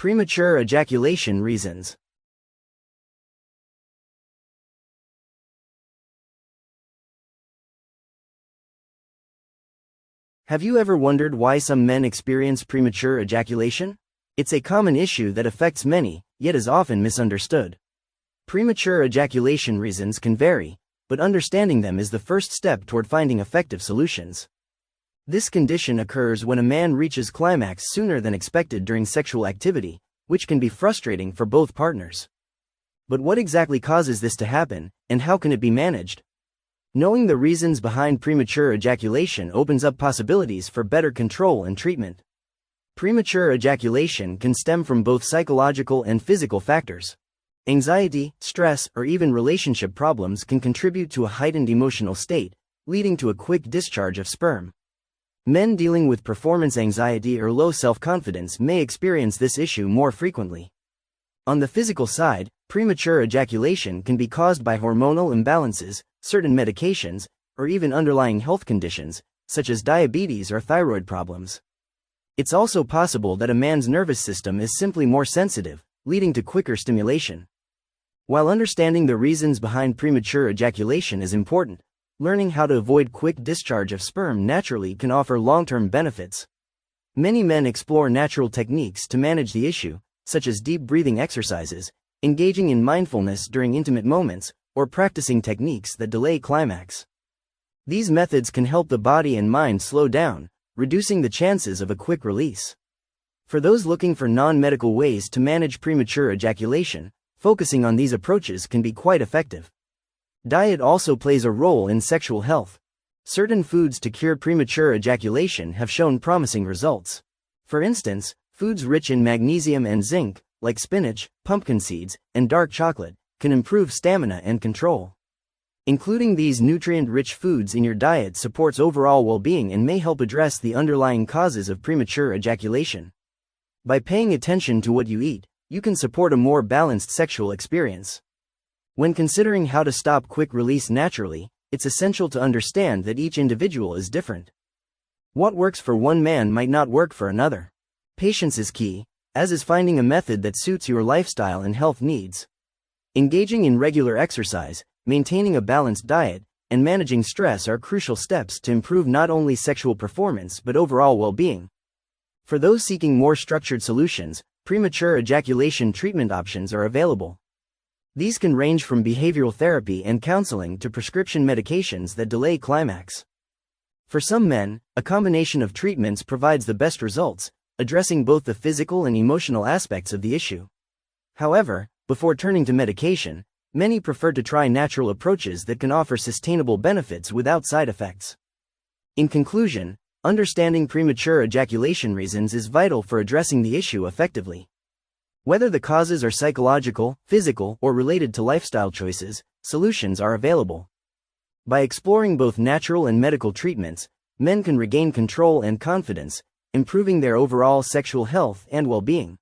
Premature ejaculation reasons. Have you ever wondered why some men experience premature ejaculation? It's a common issue that affects many, yet is often misunderstood. Premature ejaculation reasons can vary, but understanding them is the first step toward finding effective solutions. This condition occurs when a man reaches climax sooner than expected during sexual activity, which can be frustrating for both partners. But what exactly causes this to happen, and how can it be managed? Knowing the reasons behind premature ejaculation opens up possibilities for better control and treatment. Premature ejaculation can stem from both psychological and physical factors. Anxiety, stress, or even relationship problems can contribute to a heightened emotional state, leading to a quick discharge of sperm. Men dealing with performance anxiety or low self-confidence may experience this issue more frequently. On the physical side, premature ejaculation can be caused by hormonal imbalances, certain medications, or even underlying health conditions, such as diabetes or thyroid problems. It's also possible that a man's nervous system is simply more sensitive, leading to quicker stimulation. While understanding the reasons behind premature ejaculation is important, learning how to avoid quick discharge of sperm naturally can offer long-term benefits. Many men explore natural techniques to manage the issue, such as deep breathing exercises, engaging in mindfulness during intimate moments, or practicing techniques that delay climax. These methods can help the body and mind slow down, reducing the chances of a quick release. For those looking for non-medical ways to manage premature ejaculation, focusing on these approaches can be quite effective. Diet also plays a role in sexual health. Certain foods to cure premature ejaculation have shown promising results. For instance, foods rich in magnesium and zinc, like spinach, pumpkin seeds, and dark chocolate, can improve stamina and control. Including these nutrient-rich foods in your diet supports overall well-being and may help address the underlying causes of premature ejaculation. By paying attention to what you eat, you can support a more balanced sexual experience. When considering how to stop quick release naturally, it's essential to understand that each individual is different. What works for one man might not work for another. Patience is key, as is finding a method that suits your lifestyle and health needs. Engaging in regular exercise, maintaining a balanced diet, and managing stress are crucial steps to improve not only sexual performance but overall well-being. For those seeking more structured solutions, premature ejaculation treatment options are available. These can range from behavioral therapy and counseling to prescription medications that delay climax. For some men, a combination of treatments provides the best results, addressing both the physical and emotional aspects of the issue. However, before turning to medication, many prefer to try natural approaches that can offer sustainable benefits without side effects. In conclusion, understanding premature ejaculation reasons is vital for addressing the issue effectively. Whether the causes are psychological, physical, or related to lifestyle choices, solutions are available. By exploring both natural and medical treatments, men can regain control and confidence, improving their overall sexual health and well-being.